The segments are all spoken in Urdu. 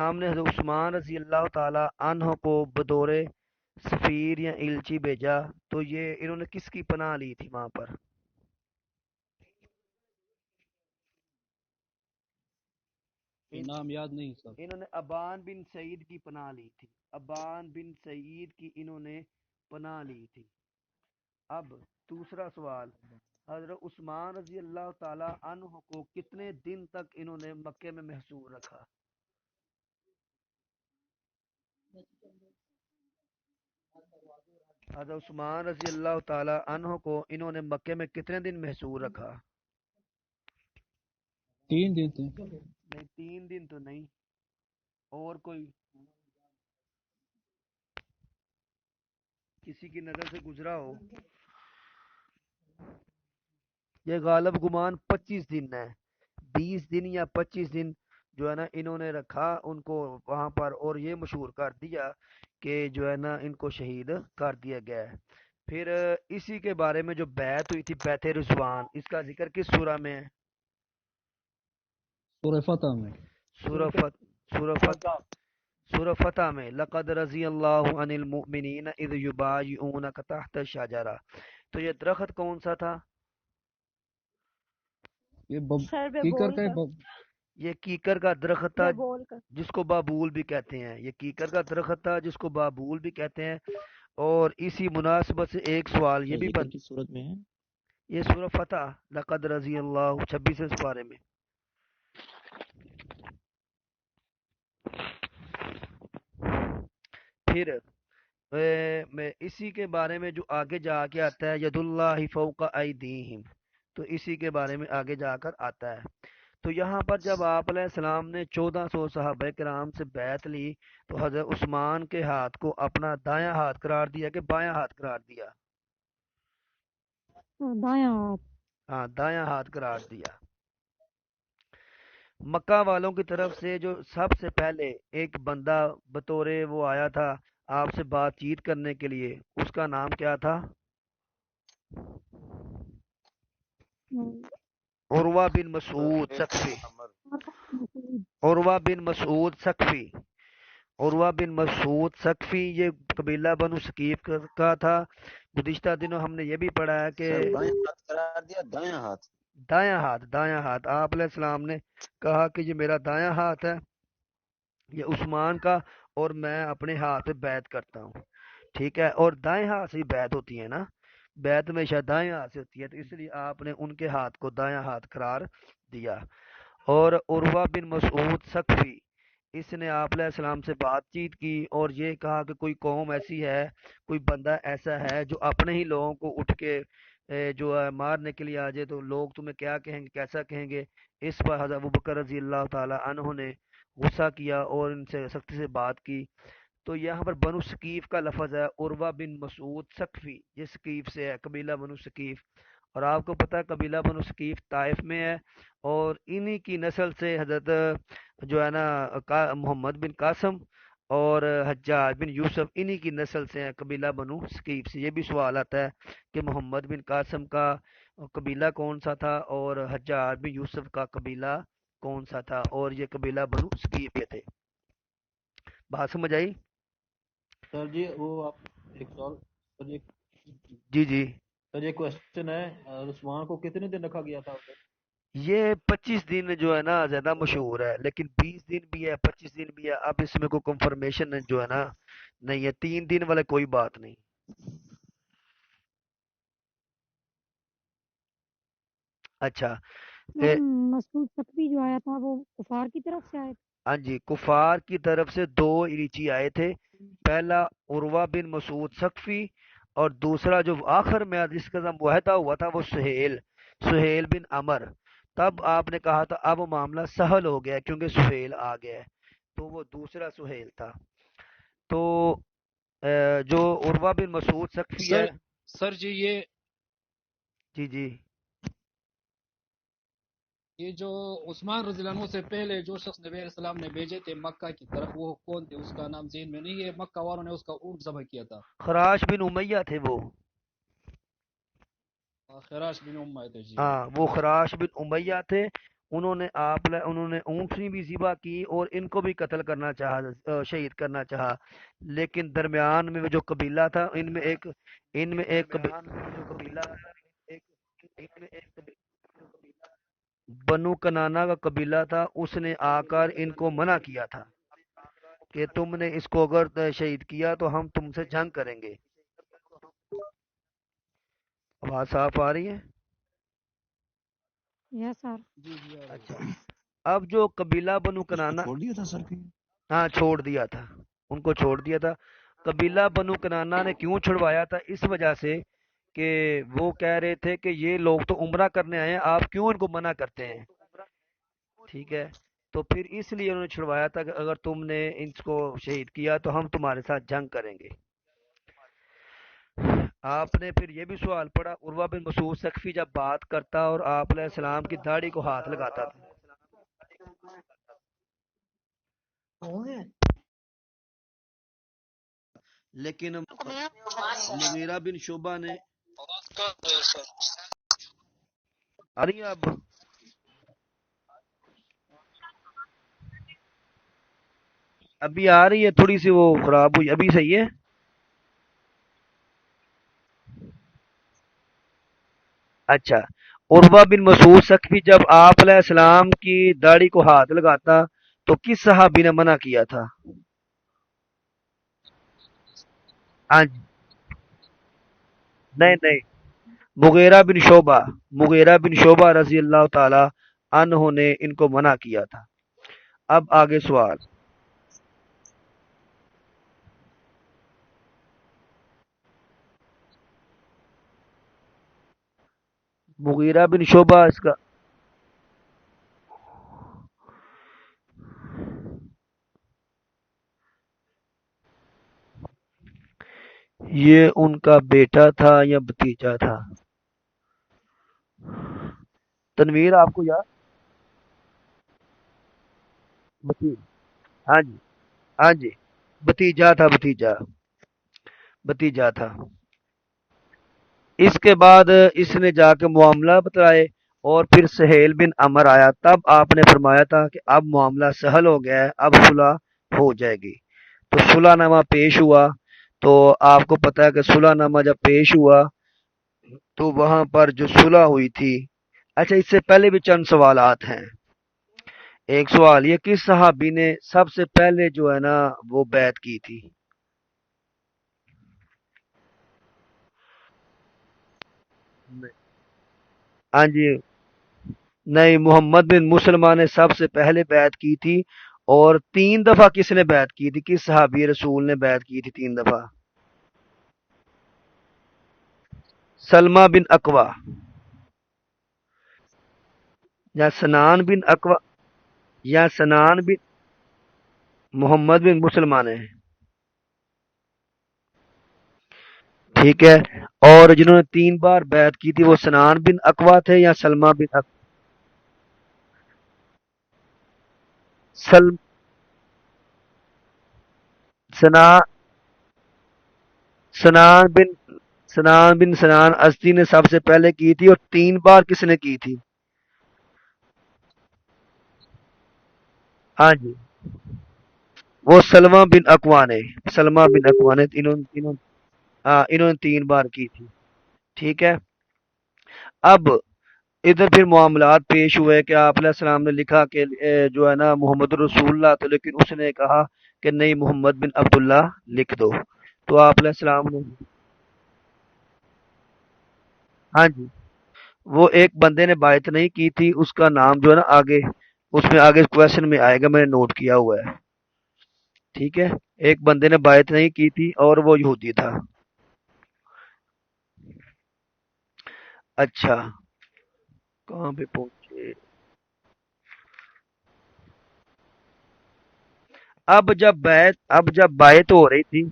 نے حضرت عثمان رضی اللہ تعالی عنہ کو بطور سفیر یا الچی بھیجا، تو یہ انہوں نے کس کی پناہ لی تھی وہاں پر؟ یہ ان نام یاد نہیں سر. انہوں نے ابان بن سعید کی پناہ لی تھی، ابان بن سعید کی انہوں نے پناہ لی تھی۔ اب دوسرا سوال، حضرت عثمان رضی اللہ تعالی عنہ کو کتنے دن تک انہوں نے مکے میں محصور رکھا؟ حضرت عثمان رضی اللہ تعالی عنہ کو انہوں نے مکے میں کتنے دن محصور رکھا؟ 3 دن تھے. نہیں، 3 دن تو نہیں، اور کوئی کسی کی نظر سے گزرا ہو؟ یہ غالب گمان 25 دن ہے، 20 دن یا 25 دن جو ہے نا انہوں نے رکھا ان کو وہاں پر، اور یہ مشہور کر دیا کہ جو ہے نا ان کو شہید کر دیا گیا ہے۔ پھر اسی کے بارے میں جو بیعت ہوئی تھی، بیعت رضوان، اس کا ذکر کس سورہ میں ہے؟ سورہ فتح میں. سورہ فت سورہ فت سورہ فتح میں، لقد رضی اللہ عن المؤمنین اذ یبایعونک تحت الشجرہ۔ تو یہ درخت کون سا تھا؟ یہ سر پہ کیکر بول کا کر یہ کیکر کا درخت تھا، پہ بول کر جس کو بابول بھی کہتے ہیں۔ یہ کیکر کا درخت تھا جس کو بابول بھی کہتے ہیں۔ اور اسی مناسبت سے ایک سوال یہ بھی ذکر کی صورت میں ہے. یہ سورہ فتح، لقد رضی اللہ 26 سپارے میں۔ پھر میں اسی کے بارے میں جو آگے جا کے آتا ہے، ید اللہ فوق ایدیہم، تو اسی کے بارے میں آگے جا کر آتا ہے۔ تو یہاں پر جب آپ علیہ السلام نے 1400 صحابہ کرام سے بیعت لی، تو حضرت عثمان کے ہاتھ کو اپنا دایاں ہاتھ قرار دیا کہ بایاں ہاتھ قرار دیا؟ دایاں ہاتھ۔ ہاں، دایاں ہاتھ قرار دیا۔ مکہ والوں کی طرف سے جو سب سے پہلے ایک بندہ بطور وہ آیا تھا آپ سے بات چیت کرنے کے لیے، اس کا نام کیا تھا؟ عروہ بن مسعود ثقفی۔ عروہ بن مسعود ثقفی، عروہ بن مسعود ثقفی، یہ قبیلہ بنو ثقیف کا تھا۔ گزشتہ دنوں ہم نے یہ بھی پڑھا ہے کہ سر بائیں ہاتھ قرار دیا، دایاں ہاتھ. دایاں ہاتھ، دایاں ہاتھ، آپ علیہ السلام نے کہا کہ یہ میرا دایاں ہاتھ ہے، یہ عثمان کا، اور میں اپنے ہاتھ سے بیعت کرتا ہوں، ٹھیک ہے؟ اور دائیں ہاتھ سے ہی بیعت ہوتی ہے نا، بیعت ہمیشہ دائیں ہاتھ سے ہوتی ہے، تو اس لیے آپ نے ان کے ہاتھ کو دایاں ہاتھ قرار دیا۔ اور عروہ بن مسعود ثقفی، اس نے آپ علیہ السلام سے بات چیت کی اور یہ کہا کہ کوئی قوم ایسی ہے، کوئی بندہ ایسا ہے جو اپنے ہی لوگوں کو اٹھ کے جو ہے مارنے کے لیے آ جائے، تو لوگ تمہیں کیا کہیں گے، کیسا کہیں گے؟ اس پر حضرت ابوبکر رضی اللہ تعالی عنہ نے غصہ کیا اور ان سے سختی سے بات کی۔ تو یہاں پر بنو ثقیف کا لفظ ہے، عروہ بن مسعود ثقفی، یہ ثقیف سے ہے، قبیلہ بنو ثقیف۔ اور آپ کو پتہ ہے قبیلہ بنو ثقیف طائف میں ہے، اور انہی کی نسل سے حضرت جو ہے نا محمد بن قاسم اور حجاج بن یوسف، انہی کی نسل سے ہیں، قبیلہ بنو ثقیف سے۔ یہ بھی سوال آتا ہے کہ محمد بن قاسم کا قبیلہ کون سا تھا اور حجاج بن یوسف کا قبیلہ کون سا تھا، اور یہ قبیلہ بنو ثقیف کے تھے۔ بات سمجھ آئی؟ سر جی وہ آپ ایک سوال. سر جی، جی جی، سر یہ کوشچن ہے، عثمان کو کتنے دن رکھا گیا تھا ادھر؟ یہ 25 دن جو ہے نا زیادہ مشہور ہے، لیکن 20 دن بھی ہے، 25 دن بھی ہے، اب اس میں کوئی کنفرمیشن جو ہے نا نہیں ہے، 3 دن والے کوئی بات نہیں۔ اچھا، مسعود ثقفی جو آیا تھا وہ کفار کی طرف سے آئے ہاں جی، کفار کی طرف سے 2 آئے تھے، پہلا عروہ بن مسعود ثقفی، اور دوسرا جو آخر میں جس کا نام معاہدہ ہوا تھا وہ سہیل بن عمر۔ تب آپ نے کہا تھا اب معاملہ سہل ہو گیا کیونکہ سہیل آ گیا ہے، تو وہ دوسرا سہیل تھا۔ تو جو عروہ بن مسعود ثقفی سر ہے، سر جی جی جی، یہ جو عثمان رضی اللہ عنہ سے پہلے جو شخص نبی علیہ السلام نے بھیجے تھے مکہ کی طرف، وہ کون تھے؟ اس کا نام ذہن میں نہیں ہے. مکہ والوں نے اس کا اونٹ ذبح کیا تھا. خراش بن امیہ تھے وہ، خراش بن امیہ تھے جی. ہاں وہ خراش بن امیہ تھے، انہوں نے اونٹنی بھی ذبح کی اور ان کو بھی قتل کرنا چاہا، شہید کرنا چاہا، لیکن درمیان میں وہ جو قبیلہ تھا ان میں ایک بنو کنانا کا قبیلہ تھا، اس نے آ کر ان کو منع کیا تھا کہ تم نے اس کو اگر شہید کیا تو ہم تم سے جنگ کریں گے۔ آواز صاف آ رہی ہے؟ یس سر. جی جی آ رہی اچھا، ہے۔ اب جو قبیلہ بنو اس کو کنانا، چھوڑ دیا تھا سر پھر؟ ہاں چھوڑ دیا تھا، ان کو چھوڑ دیا تھا۔ قبیلہ بنو کنانا نے کیوں چھڑوایا تھا؟ اس وجہ سے کہ وہ کہہ رہے تھے کہ یہ لوگ تو عمرہ کرنے آئے ہیں، آپ کیوں ان کو منع کرتے ہیں؟ ٹھیک ہے، تو پھر اس لیے انہوں نے چھڑوایا تھا کہ اگر تم نے ان کو شہید کیا تو ہم تمہارے ساتھ جنگ کریں گے۔ آپ نے پھر یہ بھی سوال پڑھا، عروہ بن مسعود ثقفی جب بات کرتا اور آپ علیہ السلام کی داڑھی کو ہاتھ لگاتا تھا، لیکن مغیرہ بن شعبہ نے، آ رہی ہے اب؟ ابھی آ رہی ہے، تھوڑی سی وہ خراب ہوئی، ابھی صحیح ہے؟ اچھا، عروہ بن مسعود ثقفی جب آپ علیہ السلام کی داڑھی کو ہاتھ لگاتا تو کس صحابی نے منع کیا تھا؟ ہاں جی، نہیں نہیں، مغیرہ بن شعبہ رضی اللہ تعالی عنہ نے ان کو منع کیا تھا۔ اب آگے سوال، مغیرہ بن شعبہ اس کا یہ ان کا بیٹا تھا یا بھتیجا تھا؟ تنویر آپ کو یاد؟ ہاں جی، ہاں جی، بھتیجا تھا۔ اس کے بعد اس نے جا کے معاملہ بتائے اور پھر سہیل بن عمر آیا، تب آپ نے فرمایا تھا کہ اب معاملہ سہل ہو گیا ہے، اب صلح ہو جائے گی۔ تو صلح نامہ پیش ہوا، تو آپ کو پتہ ہے کہ صلح نامہ جب پیش ہوا تو وہاں پر جو صلح ہوئی تھی، اچھا اس سے پہلے بھی چند سوالات ہیں۔ ایک سوال یہ، کس صحابی نے سب سے پہلے جو ہے نا وہ بیعت کی تھی؟ ہاں جی، نہیں، محمد بن مسلمہ نے سب سے پہلے بیعت کی تھی، اور 3 دفعہ کس نے بیعت کی تھی؟ کس صحابی رسول نے بیعت کی تھی 3 دفعہ؟ سلمہ بن اقوا یا سنان بن اقوا یا سنان بن محمد بن مسلمہ نے، ٹھیک ہے، اور جنہوں نے 3 بار بیعت کی تھی وہ سنان بن اقوا تھے یا سلمہ بن سل سنا سنان بن سنان ازدی نے سب سے پہلے کی تھی، اور 3 بار کس نے کی تھی؟ ہاں جی، وہ سلمہ بن اقوا نے ہاں انہوں نے 3 بار کی تھی، ٹھیک ہے۔ اب ادھر پھر معاملات پیش ہوئے کہ آپ علیہ السلام نے لکھا کہ جو ہے نا محمد رسول اللہ، تو لیکن اس نے کہا کہ نہیں، محمد بن عبداللہ لکھ دو، تو آپ علیہ السلام نے، ہاں جی، وہ ایک بندے نے بیعت نہیں کی تھی، اس کا نام جو ہے نا آگے، اس میں آگے کویشچن میں آئے گا، میں نے نوٹ کیا ہوا ہے، ٹھیک ہے۔ ایک بندے نے بیعت نہیں کی تھی اور وہ یہودی تھا۔ اچھا، کہاں پہ پہنچے؟ اب جب بیعت ہو رہی تھی،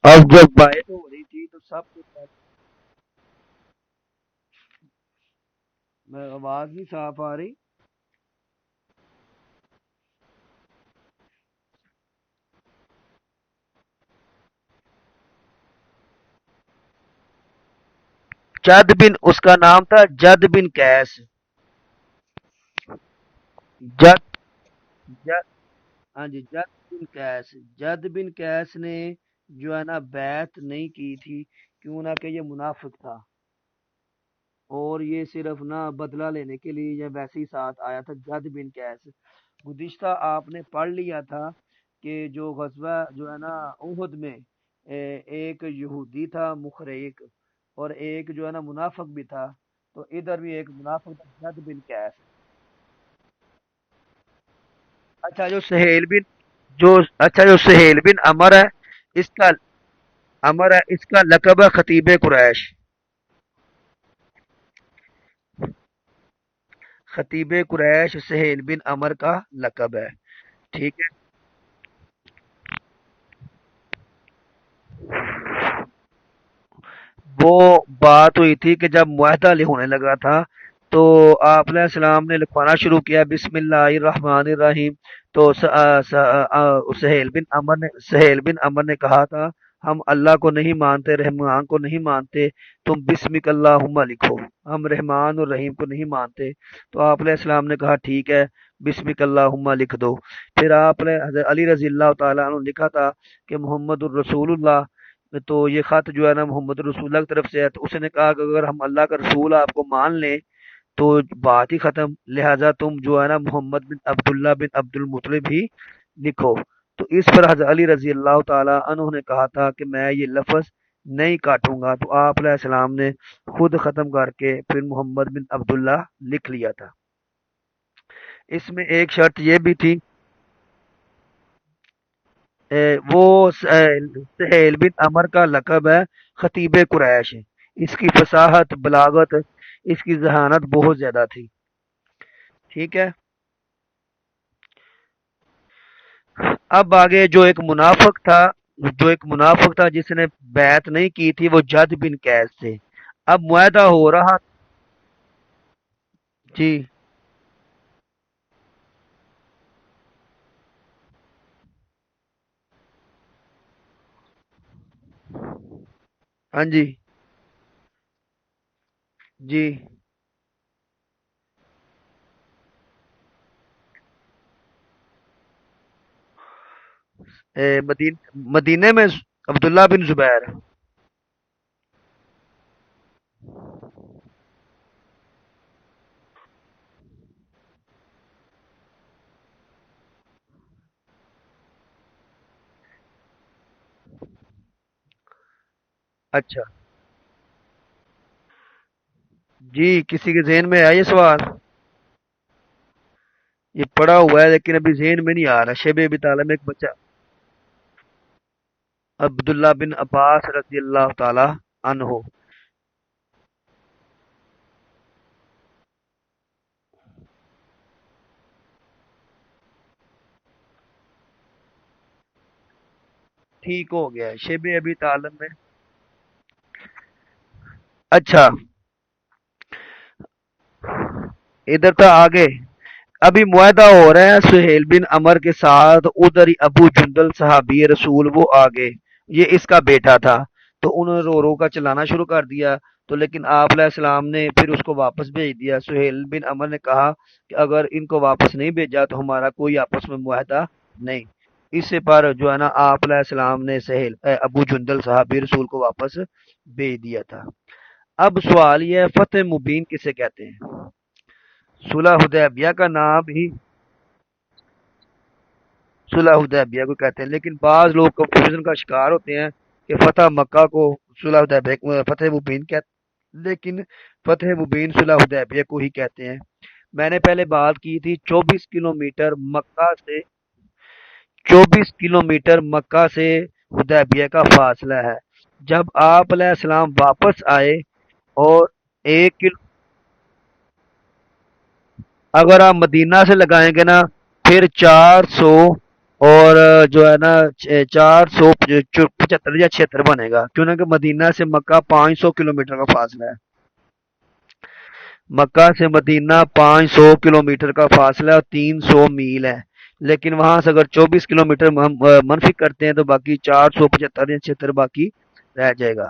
اب جب بیعت ہو رہی تھی تو سب سے پہلے، میں آواز نہیں صاف آ رہی؟ جد بن، اس کا نام تھا جد بن قیس. جد جد ہاں جی، جد بن قیس. جد بن قیس نے جو ہے نا بیعت نہیں کی تھی، کیوں نہ کہ یہ منافق تھا، اور یہ صرف نہ بدلہ لینے کے لیے یا ویسے ہی ساتھ آیا تھا. جد بن قیس گزشتہ آپ نے پڑھ لیا تھا کہ جو غزوہ جو ہے نا احد میں ایک یہودی تھا مخریق، اور ایک جو ہے نا منافق بھی تھا. تو ادھر بھی ایک منافق تھا جد بن قیس. اچھا جو سہیل بن جو اچھا جو سہیل بن عمر ہے، اس کا عمر ہے، اس کا لقب ہے خطیب قریش. خطیب قریش سہیل بن عمر کا لقب ہے. ٹھیک ہے. وہ بات ہوئی تھی کہ جب معاہدہ ہونے لگا تھا تو آپ علیہ السلام نے لکھوانا شروع کیا بسم اللہ الرحمن الرحیم. تو سہیل بن عمر نے کہا تھا ہم اللہ کو نہیں مانتے، رحمان کو نہیں مانتے، تم بسمک اللہم لکھو، ہم رحمان اور رحیم کو نہیں مانتے. تو آپ علیہ السلام نے کہا ٹھیک ہے، بسمک اللہم لکھ دو. پھر آپ نے حضرت علی رضی اللہ تعالیٰ عنہ نے لکھا تھا کہ محمد الرسول اللہ. تو یہ خط جو ہے نا محمد رسول اللہ کی طرف سے ہے. تو اس نے کہا کہ اگر ہم اللہ کا رسول آپ کو مان لیں تو بات ہی ختم، لہذا تم جو ہے نا محمد بن عبداللہ بن عبد المطلب ہی لکھو. تو اس پر حضرت علی رضی اللہ تعالی عنہ نے کہا تھا کہ میں یہ لفظ نہیں کاٹوں گا. تو آپ علیہ السلام نے خود ختم کر کے پھر محمد بن عبداللہ لکھ لیا تھا. اس میں ایک شرط یہ بھی تھی، وہ سہیل بن عمر کا لقب ہے خطیب قریش. اس کی فصاحت، بلاغت، اس کی ذہانت بہت زیادہ تھی. ٹھیک ہے. اب آگے جو ایک منافق تھا جس نے بیعت نہیں کی تھی، وہ جد بن قیس سے. اب معاہدہ ہو رہا. جی ہاں جی جی. مدینے میں عبداللہ بن زبیر. اچھا جی، کسی کے ذہن میں ہے یہ سوال؟ یہ پڑا ہوا ہے لیکن ابھی ذہن میں نہیں آ رہا. شیب ابی طالب میں ایک بچہ عبداللہ بن عباس رضی اللہ تعالی عنہ. ٹھیک ہو گیا ہے شیب ابی طالب میں. اچھا ادھر تھا آگے. ابھی معاہدہ ہو رہا ہے سہیل بن عمر کے ساتھ. ادھر ہی ابو جندل صحابی رسول وہ آگے، یہ اس کا بیٹا تھا. تو انہوں نے رو رو کا چلانا شروع کر دیا. تو لیکن آپ علیہ السلام نے پھر اس کو واپس بھیج دیا. سہیل بن عمر نے کہا کہ اگر ان کو واپس نہیں بھیجا تو ہمارا کوئی آپس میں معاہدہ نہیں. اس سے پر جو ہے نا آپ علیہ السلام نے ابو جندل صحابی رسول کو واپس بھیج دیا تھا. اب سوال یہ ہے فتح مبین کسے کہتے ہیں؟ صلح حدیبیہ کا نام ہی صلح حدیبیہ کو کہتے ہیں، لیکن بعض لوگ کنفیوژن کا شکار ہوتے ہیں کہ فتح مکہ کو صلح حدیبیہ فتح مبین کہتے ہیں، لیکن فتح مبین صلح حدیبیہ کو ہی کہتے ہیں. میں نے پہلے بات کی تھی 24 کلومیٹر مکہ سے 24 کلومیٹر مکہ سے حدیبیہ کا فاصلہ ہے. جب آپ علیہ السلام واپس آئے اور ایک کلو اگر آپ مدینہ سے لگائیں گے نا پھر 400 اور جو ہے نا 475 یا 76 بنے گا، کیوں نہ کہ مدینہ سے مکہ 500 کلومیٹر کا فاصلہ ہے. مکہ سے مدینہ 500 کلومیٹر کا فاصلہ اور 300 میل ہے. لیکن وہاں سے اگر 24 کلومیٹر ہم منفی کرتے ہیں تو باقی 475 یا 76 باقی رہ جائے گا.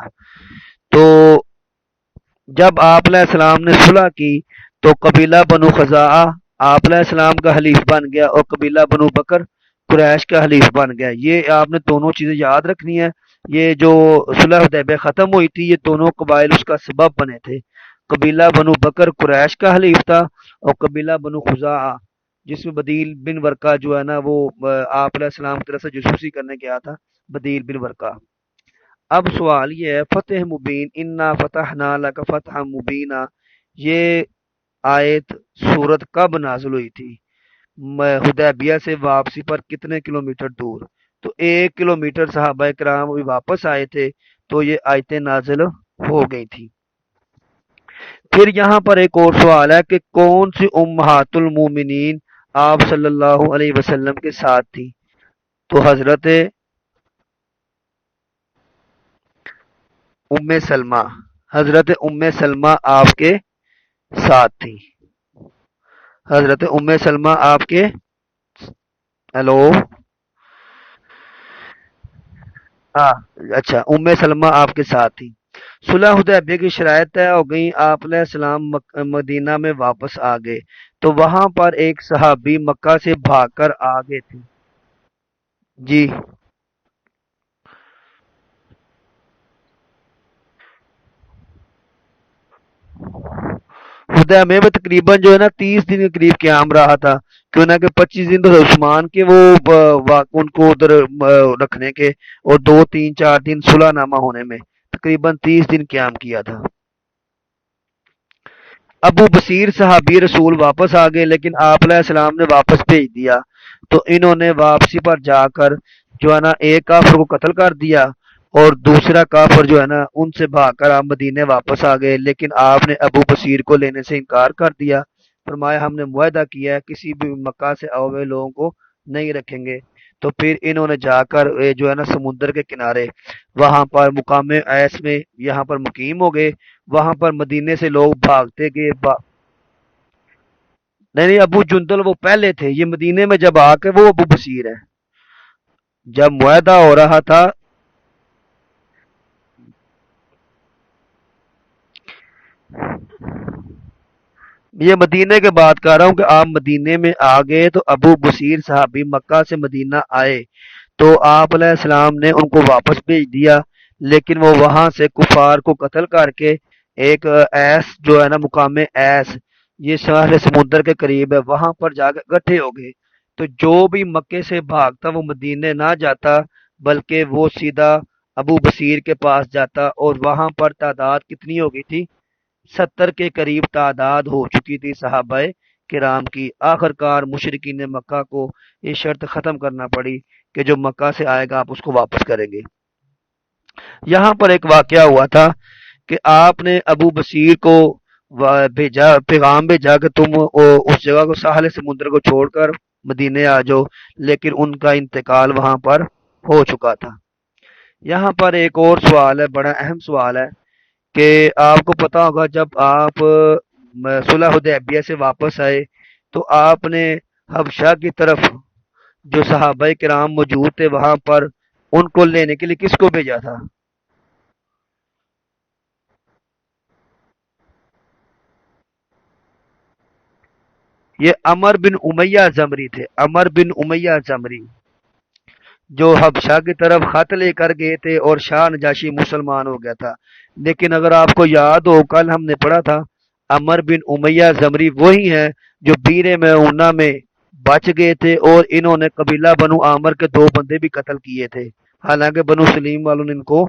تو جب آپ علیہ السلام نے صلح کی تو قبیلہ بنو خزاعہ آپ علیہ السلام کا حلیف بن گیا اور قبیلہ بنو بکر قریش کا حلیف بن گیا. یہ آپ نے دونوں چیزیں یاد رکھنی ہیں. یہ جو صلح حدیبیہ ختم ہوئی تھی یہ دونوں قبائل اس کا سبب بنے تھے. قبیلہ بنو بکر قریش کا حلیف تھا اور قبیلہ بنو خزاعہ جس میں بدیل بن ورقہ جو ہے نا وہ آپ علیہ السلام کی طرف سے جاسوسی کرنے گیا تھا. بدیل بن ورقہ. اب سوال یہ ہے فتح مبین انا فتحنا لک فتح مبینہ یہ آیت سورت کب نازل ہوئی تھی؟ حدیبیہ سے واپسی پر کتنے کلومیٹر دور؟ تو 1 کلومیٹر صحابہ کرام ابھی واپس آئے تھے تو یہ آیتیں نازل ہو گئی تھی. پھر یہاں پر ایک اور سوال ہے کہ کون سی امہات المومنین آپ صلی اللہ علیہ وسلم کے ساتھ تھی؟ تو حضرت ام سلمہ. حضرت ام سلمہ آپ کے ساتھ تھی. حضرت ام سلمہ آپ کے ہیلو ہاں اچھا ام سلمہ آپ کے ساتھ تھی. صلح حدیبیہ کی شرائط طے ہو گئی. آپ علیہ السلام مدینہ میں واپس آ گئے تو وہاں پر ایک صحابی مکہ سے بھاگ کر آ گئے تھے. جی حدیبیہ میں تقریباً جو ہے نا 30 دن کے قریب قیام رہا تھا. کیوں نہ کہ 25 دن تو عثمان کے وہ ان کو ادھر رکھنے کے اور 2 3 4 دن صلح نامہ ہونے میں تقریباً 30 دن قیام کیا تھا. ابو بصیر صحابی رسول واپس آ گئے لیکن آپ علیہ السلام نے واپس بھیج دیا تو انہوں نے واپسی پر جا کر جو ہے نا ایک کافر کو قتل کر دیا اور دوسرا کافر جو ہے نا ان سے بھاگ کر آپ مدینے واپس آ گئے. لیکن آپ نے ابو بصیر کو لینے سے انکار کر دیا. فرمایا ہم نے معاہدہ کیا ہے کسی بھی مکہ سے آئے ہوئے لوگوں کو نہیں رکھیں گے. تو پھر انہوں نے جا کر جو ہے نا سمندر کے کنارے وہاں پر مقام ایس میں یہاں پر مقیم ہو گئے. وہاں پر مدینے سے لوگ بھاگتے گئے نہیں نہیں ابو جندل وہ پہلے تھے. یہ مدینے میں جب آ کے وہ ابو بصیر ہے. جب معاہدہ ہو رہا تھا یہ مدینے کے بات کر رہا ہوں کہ آپ مدینے میں آ گئے تو ابو بصیر صحابی مکہ سے مدینہ آئے تو آپ علیہ السلام نے ان کو واپس بھیج دیا. لیکن وہ وہاں سے کفار کو قتل کر کے ایک ایس جو ہے نا مقام ایس یہ ساحل سمندر کے قریب ہے وہاں پر جا کے اکٹھے ہو گئے. تو جو بھی مکے سے بھاگتا وہ مدینے نہ جاتا بلکہ وہ سیدھا ابو بصیر کے پاس جاتا اور وہاں پر تعداد کتنی ہو گئی تھی؟ 70 کے قریب تعداد ہو چکی تھی صحابہ کرام کی. آخر کار مشرکین مکہ کو یہ شرط ختم کرنا پڑی کہ جو مکہ سے آئے گا آپ اس کو واپس کریں گے. یہاں پر ایک واقعہ ہوا تھا کہ آپ نے ابو بصیر کو بھیجا پیغام بھیجا کہ تم اس جگہ کو ساحل سمندر کو چھوڑ کر مدینے آ جاؤ لیکن ان کا انتقال وہاں پر ہو چکا تھا. یہاں پر ایک اور سوال ہے بڑا اہم سوال ہے کہ آپ کو پتا ہوگا جب آپ صلح حدیبیہ سے واپس آئے تو آپ نے حبشہ کی طرف جو صحابہ کرام موجود تھے وہاں پر ان کو لینے کے لیے کس کو بھیجا تھا؟ یہ عمر بن امیہ زمری تھے. عمر بن امیہ زمری جو حبشہ کی طرف خط لے کر گئے تھے اور شاہ نجاشی مسلمان ہو گیا تھا. لیکن اگر آپ کو یاد ہو کل ہم نے پڑھا تھا عمر بن امیہ زمری وہی ہیں جو بیر معونہ میں بچ گئے تھے اور انہوں نے قبیلہ بنو عامر کے 2 بندے بھی قتل کیے تھے. حالانکہ بنو سلیم والوں نے ان کو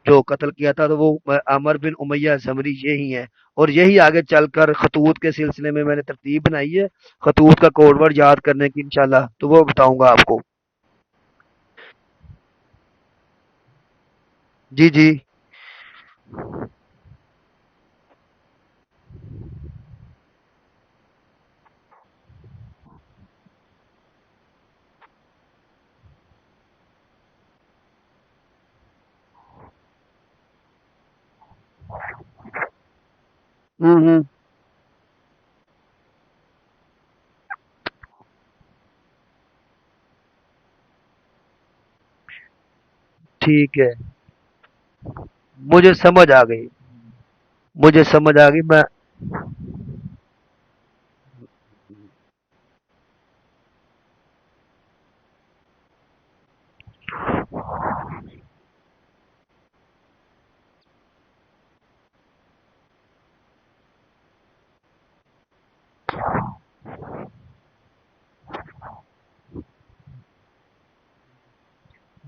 جو قتل کیا تھا تو وہ عمر بن امیہ زمری یہی ہیں. اور یہی آگے چل کر خطوط کے سلسلے میں نے ترتیب بنائی ہے خطوط کا کوڈ ورڈ یاد کرنے کی انشاءاللہ تو وہ بتاؤں گا آپ کو. جی جی. ہوں ٹھیک ہے مجھے سمجھ آ گئی. مجھے سمجھ آ گئی میں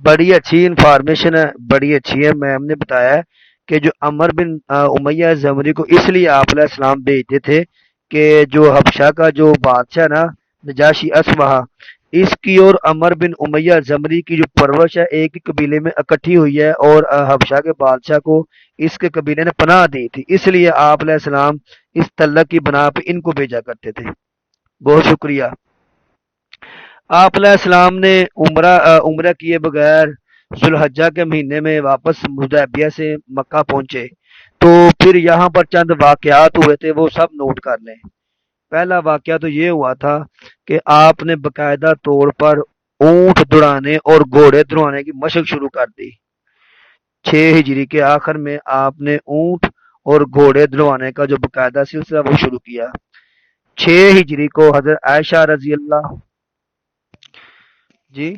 بڑی اچھی انفارمیشن ہے، بڑی اچھی ہے، میم نے بتایا ہے کہ جو عمر بن امیہ زمری کو اس لیے آپ علیہ السلام بھیجتے تھے کہ جو حبشہ کا جو بادشاہ نا نجاشی اسوہا، اس کی اور عمر بن امیہ زمری کی جو پرورش ہے ایک ہی قبیلے میں اکٹھی ہوئی ہے، اور حبشہ کے بادشاہ کو اس کے قبیلے نے پناہ دی تھی، اس لیے آپ علیہ السلام اس تعلق کی بنا پہ ان کو بھیجا کرتے تھے۔ بہت شکریہ۔ آپ علیہ السلام نے عمرہ کیے بغیر ذوالحجہ کے مہینے میں واپس حدیبیہ سے مکہ پہنچے، تو پھر یہاں پر چند واقعات ہوئے تھے، وہ سب نوٹ کر لیں۔ پہلا واقعہ تو یہ ہوا تھا کہ آپ نے باقاعدہ طور پر اونٹ دوڑانے اور گھوڑے دوڑانے کی مشق شروع کر دی۔ 6 ہجری کے آخر میں آپ نے اونٹ اور گھوڑے دوڑانے کا جو باقاعدہ سلسلہ وہ شروع کیا۔ 6 ہجری کو حضرت عائشہ رضی اللہ جی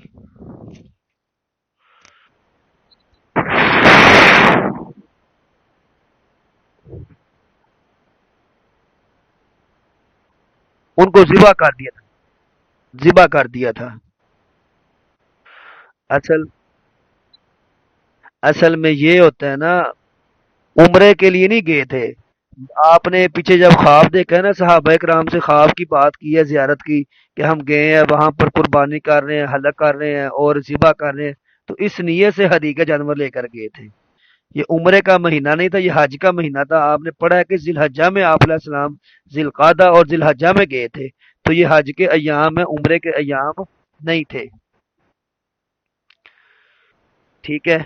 ان کو ذبح کر دیا تھا، ذبح کر دیا تھا۔ اصل اصل میں یہ ہوتا ہے نا، عمرے کے لیے نہیں گئے تھے۔ آپ نے پیچھے جب خواب دیکھا ہے نا، صحابہ کرام سے خواب کی بات کی ہے، زیارت کی، کہ ہم گئے ہیں وہاں پر قربانی کر رہے ہیں، حلق کر رہے ہیں اور ذبح کر رہے ہیں، تو اس نیت سے ہدیہ جانور لے کر گئے تھے۔ یہ عمرے کا مہینہ نہیں تھا، یہ حج کا مہینہ تھا۔ آپ نے پڑھا ہے کہ ذی الحجہ میں آپ علیہ السلام ذی القعدہ اور ذی الحجہ میں گئے تھے، تو یہ حج کے ایام میں عمرے کے ایام نہیں تھے۔ ٹھیک ہے،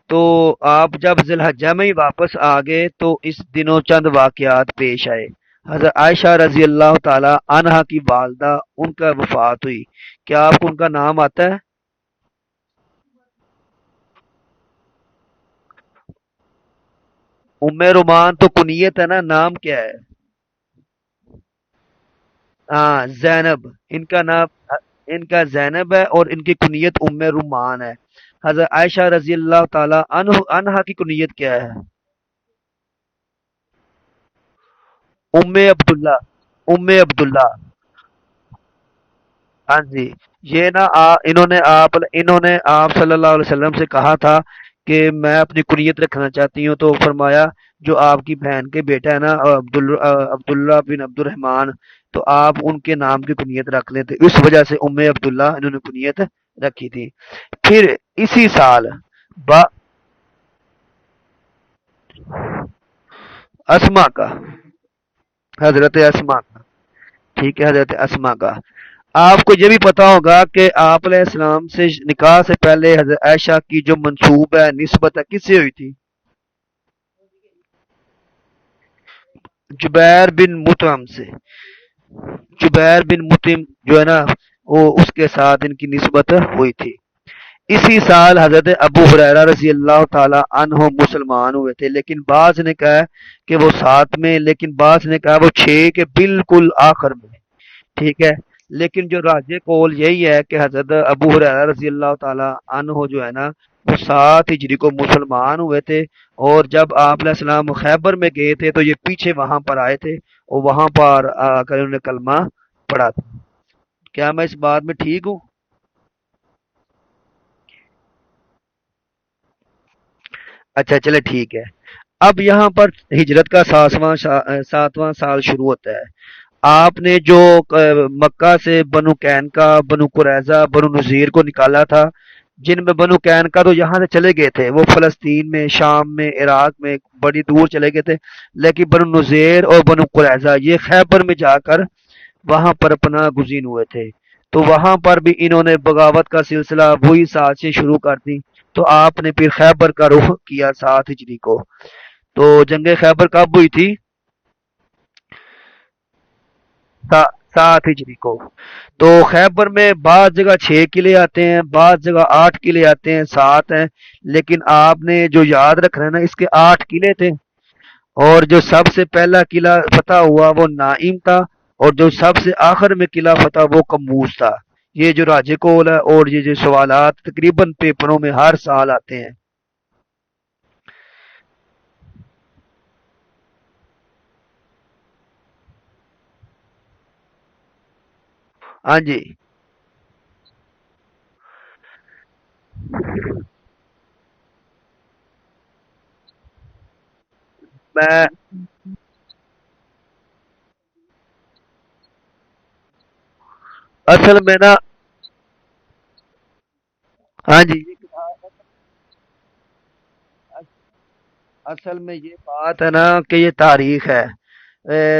تو آپ جب ذی الحجہ میں ہی واپس آ گئے تو اس دنوں چند واقعات پیش آئے۔ حضرت عائشہ رضی اللہ تعالی عنہا کی والدہ ان کا وفات ہوئی۔ کیا آپ کو ان کا نام آتا ہے؟ ام رومان تو کنیت ہے نا، نام کیا ہے؟ ہاں زینب، ان کا نام، ان کا زینب ہے اور ان کی کنیت ام رومان ہے۔ حضرت عائشہ رضی اللہ تعالی عنہا کی کنیت کیا ہے؟ ام عبداللہ، ام عبداللہ۔ ہاں جی، یہ نا انہوں نے آپ صلی اللہ علیہ وسلم سے کہا تھا کہ میں اپنی کنیت رکھنا چاہتی ہوں، تو فرمایا جو آپ کی بہن کے بیٹا ہے نا عبداللہ بن عبد الرحمن، تو آپ ان کے نام کی کنیت رکھ لیتے، اس وجہ سے ام عبداللہ انہوں نے کنیت رکھی تھی۔ پھر اسی سال با اسما کا، حضرت اسما کا، ٹھیک ہے، حضرت اسما کا۔ آپ کو یہ بھی پتا ہوگا کہ آپ علیہ السلام سے نکاح سے پہلے حضرت عائشہ کی جو منسوب ہے، نسبت ہے، کس سے ہوئی تھی؟ جبیر بن مطعم سے۔ جبیر بن مطعم جو ہے نا، وہ اس کے ساتھ ان کی نسبت ہوئی تھی۔ اسی سال حضرت ابو ہریرہ رضی اللہ تعالی عنہ مسلمان ہوئے تھے، لیکن بعض نے کہا ہے کہ وہ 7 میں، لیکن بعض نے کہا وہ 6 کے بالکل آخر میں۔ ٹھیک ہے، لیکن جو راجح قول یہی ہے کہ حضرت ابو ہریرہ رضی اللہ تعالی عنہ جو ہے نا، وہ 7 ہجری کو مسلمان ہوئے تھے، اور جب آپ علیہ السلام خیبر میں گئے تھے تو یہ پیچھے وہاں پر آئے تھے، اور وہاں پر آ کر انہوں نے کلمہ پڑھا تھا۔ کیا میں اس بات میں ٹھیک ہوں؟ اچھا چلے ٹھیک ہے۔ اب یہاں پر ہجرت کا 7واں سال شروع ہوتا ہے۔ آپ نے جو مکہ سے بنو قینقاع، بنو قریظہ، بنو نذیر کو نکالا تھا، جن میں بنو قینقاع تو یہاں سے چلے گئے تھے، وہ فلسطین میں، شام میں، عراق میں بڑی دور چلے گئے تھے، لیکن بنو نذیر اور بنو قریظہ یہ خیبر میں جا کر وہاں پر اپنا گزین ہوئے تھے، تو وہاں پر بھی انہوں نے بغاوت کا سلسلہ وہی سازشیں شروع کر دی، تو آپ نے پھر خیبر کا رخ کیا 7 ہجری کو۔ تو جنگ خیبر کب ہوئی تھی؟ 7 ہجری کو۔ تو خیبر میں بعض جگہ 6 قلعے آتے ہیں، بعض جگہ 8 قلعے آتے ہیں، 7 ہیں، لیکن آپ نے جو یاد رکھنا ہے نا، اس کے 8 قلعے تھے، اور جو سب سے پہلا قلعہ فتح ہوا وہ نائم تھا، اور جو سب سے آخر میں قلعہ فتح وہ کموز تھا۔ یہ جو راجے کول ہے، اور یہ جو سوالات تقریباً پیپروں میں ہر سال آتے ہیں۔ ہاں جی۔ میں اصل میں نا، ہاں جی، یہ اصل میں یہ بات ہے نا کہ یہ تاریخ ہے۔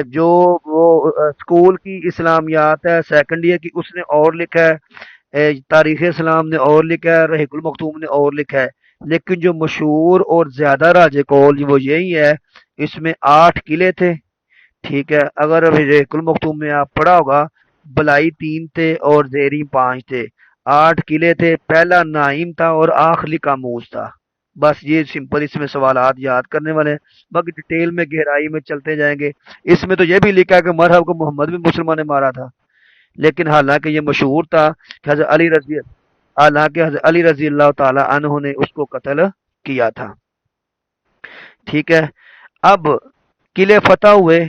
جو وہ اسکول کی اسلامیات ہے سیکنڈ ایئر کی، اس نے اور لکھا ہے، تاریخ اسلام نے اور لکھا ہے، رحیق المختوم نے اور لکھا ہے، لیکن جو مشہور اور زیادہ راجے کول وہ یہی ہے۔ اس میں 8 قلعے تھے، ٹھیک ہے؟ اگر رحیق المختوم میں آپ پڑھا ہوگا، بلائی 3 تھے اور زیریں 5 تھے، 8 قلعے تھے، پہلا نائم تھا اور آخری کاموس تھا۔ بس یہ سمپل اس میں سوالات یاد کرنے والے ہیں، باقی ڈیٹیل میں گہرائی میں چلتے جائیں گے۔ اس میں تو یہ بھی لکھا ہے کہ مرحب کو محمد بھی مسلمان نے مارا تھا، لیکن حالانکہ یہ مشہور تھا کہ حضرت علی رضی اللہ تعالی عنہ نے اس کو قتل کیا تھا، ٹھیک ہے؟ اب قلعے فتح ہوئے۔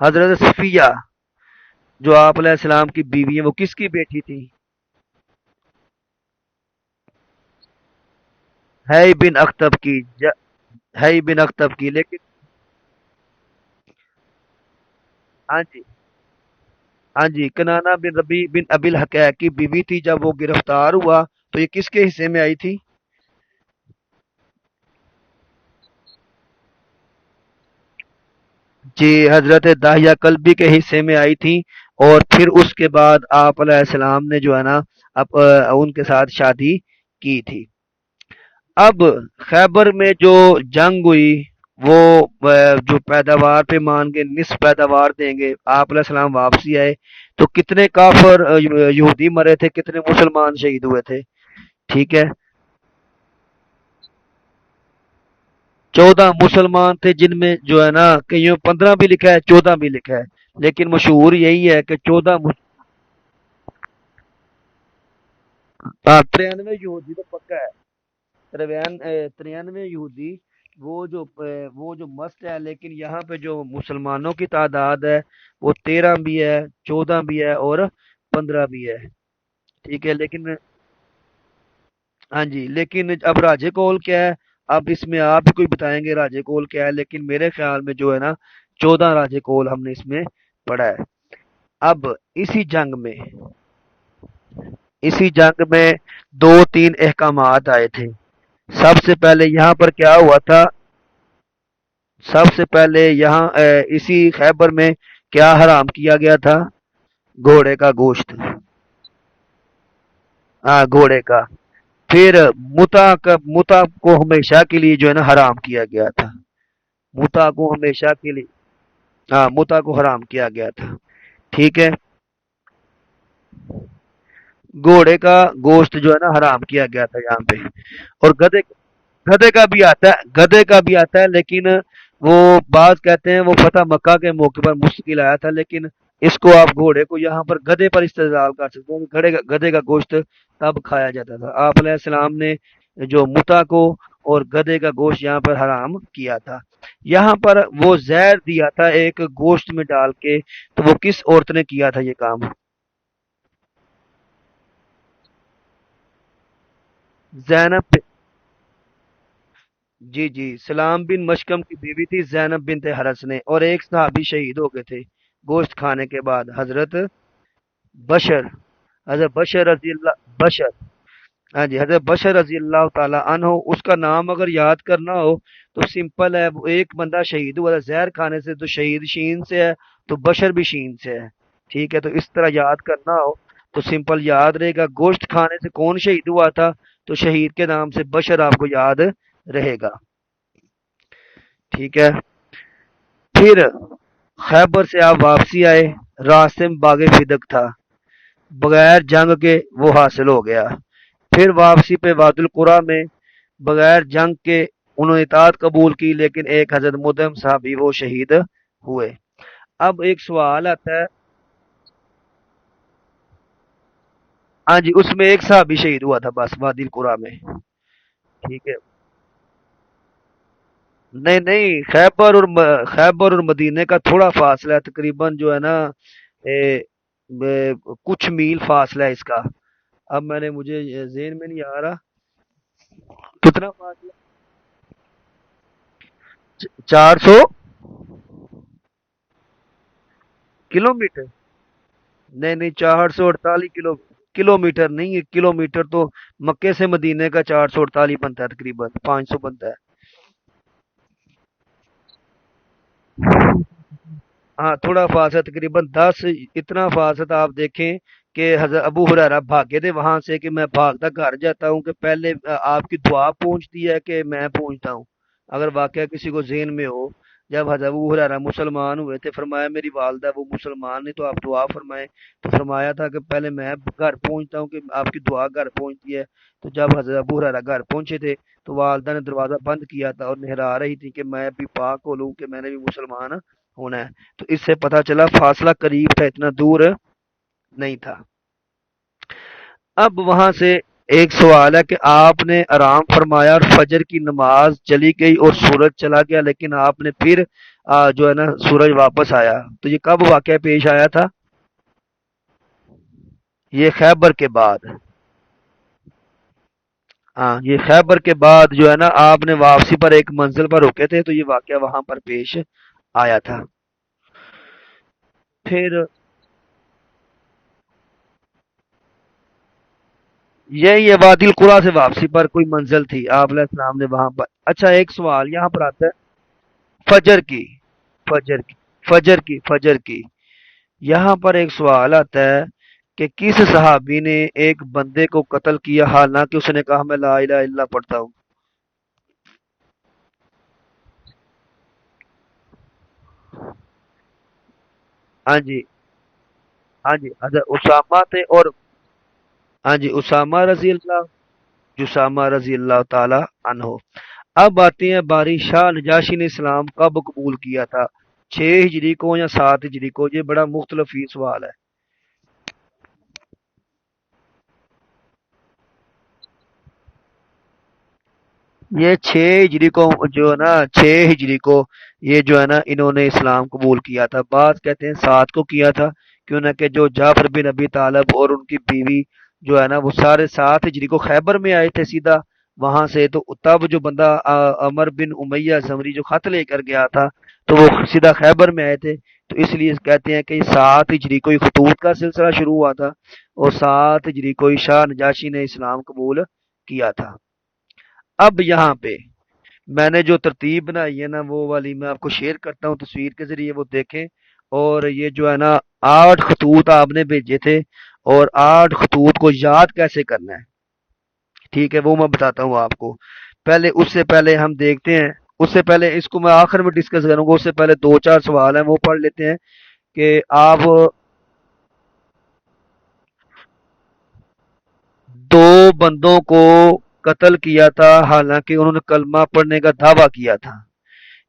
حضرت صفیہ جو آپ علیہ السلام کی بیوی ہے، وہ کس کی بیٹی تھی؟ ہے بن اختب کی ہے بن اختب کی، لیکن ہاں جی، ہاں جی، کنانا بن ربی بن ابی الحقیق کی بیوی تھی۔ جب وہ گرفتار ہوا تو یہ کس کے حصے میں آئی تھی؟ جی، حضرت داہیہ کلبی کے حصے میں آئی تھی، اور پھر اس کے بعد آپ علیہ السلام نے جو ہے نا ان کے ساتھ شادی کی تھی۔ اب خیبر میں جو جنگ ہوئی، وہ جو پیداوار پہ مان کے نصف پیداوار دیں گے، آپ علیہ السلام واپسی آئے تو کتنے کافر یہودی مرے تھے، کتنے مسلمان شہید ہوئے تھے؟ ٹھیک ہے، 14 مسلمان تھے، جن میں جو ہے نا کئیوں 15 بھی لکھا ہے، 14 بھی لکھا ہے، لیکن مشہور یہی ہے کہ 93 یہودی تو پکا ہے، 93 یہودی، وہ جو مست ہے، لیکن یہاں پہ جو مسلمانوں کی تعداد ہے وہ 13 بھی ہے، 14 بھی ہے اور 15 بھی ہے، ٹھیک ہے؟ لیکن ہاں جی، لیکن اب راجے کول کیا ہے؟ اب اس میں آپ بھی کوئی بتائیں گے راجے کول کیا ہے، لیکن میرے خیال میں جو ہے نا 14 راجے کول ہم نے اس میں پڑھا ہے۔ اب اسی جنگ میں اسی جنگ میں 2 3 احکامات آئے تھے۔ سب سے پہلے یہاں پر کیا ہوا تھا؟ سب سے پہلے یہاں اسی خیبر میں کیا حرام کیا گیا تھا؟ گھوڑے کا گوشت، ہاں گھوڑے کا۔ پھر متا کو ہمیشہ کے لیے جو ہے نا حرام کیا گیا تھا، متا کو ہمیشہ کے لیے، ہاں متا کو حرام کیا گیا تھا، ٹھیک ہے؟ گھوڑے کا گوشت جو ہے نا حرام کیا گیا تھا یہاں پہ، اور گدھے کا بھی آتا ہے، گدھے کا بھی آتا ہے، لیکن وہ بعض کہتے ہیں وہ فتح مکہ کے موقع پر مستقل آیا تھا، لیکن اس کو آپ گھوڑے کو یہاں پر گدھے پر استعمال کر سکتے ہیں، گدھے کا گوشت تب کھایا جاتا تھا۔ آپ علیہ السلام نے جو متا کو اور گدھے کا گوشت یہاں پر حرام کیا تھا۔ یہاں پر وہ زہر دیا تھا ایک گوشت میں ڈال کے، تو وہ کس عورت نے کیا تھا یہ کام؟ زینب جی جی، سلام بن مشکم کی بیوی تھی زینب بنت حرس نے، اور ایک صحابی شہید ہو گئے تھے گوشت کھانے کے بعد، بشر حضرت بشر رضی اللہ بشر ہاں جی، حضرت بشر رضی اللہ تعالی عنہ، اس کا نام اگر یاد کرنا ہو تو سمپل ہے، وہ ایک بندہ شہید ہوا تھا زہر کھانے سے، تو شہید شین سے ہے، تو بشر بھی شین سے ہے، ٹھیک ہے؟ تو اس طرح یاد کرنا ہو تو سمپل یاد رہے گا، گوشت کھانے سے کون شہید ہوا تھا، تو شہید کے نام سے بشر آپ کو یاد رہے گا، ٹھیک ہے؟ پھر خیبر سے آپ واپسی آئے، راستے میں باغ فدق تھا، بغیر جنگ کے وہ حاصل ہو گیا۔ پھر واپسی پہ واد القرا میں بغیر جنگ کے انہوں نے اطاعت قبول کی، لیکن ایک حضرت مدہم صحابی وہ شہید ہوئے۔ اب ایک سوال آتا ہے، ہاں جی، اس میں ایک صحابی شہید ہوا تھا بس وادی القرا میں، ٹھیک ہے۔ نہیں نہیں، خیبر اور مدینے کا تھوڑا فاصلہ ہے، تقریباً جو ہے نا اے، کچھ میل فاصلہ ہے اس کا۔ اب میں نے مجھے یہ ذہن میں نہیں آ رہا کتنا فاصلہ، 400 کلو میٹر؟ نہیں نہیں، 448 کلو میٹر نہیں ہے، کلو میٹر تو مکے سے مدینے کا 448 بنتا ہے، تقریباً 500 بنتا ہے۔ ہاں تھوڑا فاصلہ تقریباً 10، اتنا فاصلہ آپ دیکھیں کہ حضرت ابو ہریرہ بھاگے تھے وہاں سے کہ میں بھاگتا گھر جاتا ہوں کہ پہلے آپ کی دعا پہنچتی ہے کہ میں پہنچتا ہوں، اگر واقعہ کسی کو ذہن میں ہو۔ جب حضرت ابو ہریرہ مسلمان ہوئے تھے، فرمایا میری والدہ وہ مسلمان نہیں تو آپ دعا فرمائیں، تو فرمایا تھا کہ پہلے میں گھر پہنچتا ہوں کہ آپ کی دعا گھر پہنچتی ہے۔ تو جب حضرت ابو ہریرہ گھر پہنچے تھے تو والدہ نے دروازہ بند کیا تھا اور نہرا رہی تھی کہ میں بھی پاک ہو لوں کہ میں نے بھی مسلمان ہونا ہے۔ تو اس سے پتہ چلا فاصلہ قریب تھا، اتنا دور نہیں تھا۔ اب وہاں سے ایک سوال ہے کہ آپ نے آرام فرمایا اور فجر کی نماز چلی گئی اور سورج چلا گیا، لیکن آپ نے پھر جو ہے نا سورج واپس آیا، تو یہ کب واقعہ پیش آیا تھا؟ یہ خیبر کے بعد، ہاں یہ خیبر کے بعد جو ہے نا آپ نے واپسی پر ایک منزل پر رکے تھے، تو یہ واقعہ وہاں پر پیش آیا تھا۔ پھر یہ وادی القرا سے واپسی پر کوئی منزل تھی، آپ علیہ السلام نے وہاں پر۔ اچھا ایک سوال یہاں پر آتا ہے، فجر کی فجر کی یہاں پر ایک سوال آتا ہے کہ کس صحابی نے ایک بندے کو قتل کیا حالانکہ اس نے کہا میں لا الہ الا اللہ پڑھتا ہوں؟ ہاں جی، ہاں جی، حضرت اسامہ تھے، اور ہاں جی اسامہ رضی اللہ، جسامہ رضی اللہ تعالی عنہ۔ اب آتی ہیں باری شاہ نجاشی نے اسلام کب قبول کیا تھا، 6 ہجری کو یا 7 ہجری کو؟ یہ بڑا مختلف ہی سوال ہے۔ یہ 6 ہجری کو جو ہے نا، 6 ہجری کو یہ جو ہے نا انہوں نے اسلام قبول کیا تھا، بعض کہتے ہیں 7 کو کیا تھا، کیوں نہ کہ جو جعفر بن ابی طالب اور ان کی بیوی جو ہے نا وہ سارے 7 ہجری کو خیبر میں آئے تھے سیدھا وہاں سے، تو تب جو بندہ عمر بن امیہ زمری جو خط لے کر گیا تھا تو وہ سیدھا خیبر میں آئے تھے، تو اس لیے کہتے ہیں کہ 7 ہجری کو ہی خطوط کا سلسلہ شروع ہوا تھا اور 7 ہجری کو ہی شاہ نجاشی نے اسلام قبول کیا تھا۔ اب یہاں پہ میں نے جو ترتیب بنائی ہے نا وہ والی میں آپ کو شیئر کرتا ہوں تصویر کے ذریعے، وہ دیکھیں۔ اور یہ جو ہے نا 8 خطوط آپ نے بھیجے تھے، اور 8 خطوط کو یاد کیسے کرنا ہے، ٹھیک ہے وہ میں بتاتا ہوں آپ کو۔ پہلے اس سے پہلے ہم دیکھتے ہیں، اس سے پہلے اس کو میں آخر میں ڈسکس کروں گا، اس سے پہلے 2 4 سوال ہیں وہ پڑھ لیتے ہیں کہ آپ دو بندوں کو قتل کیا تھا حالانکہ انہوں نے کلمہ پڑھنے کا دعویٰ کیا تھا۔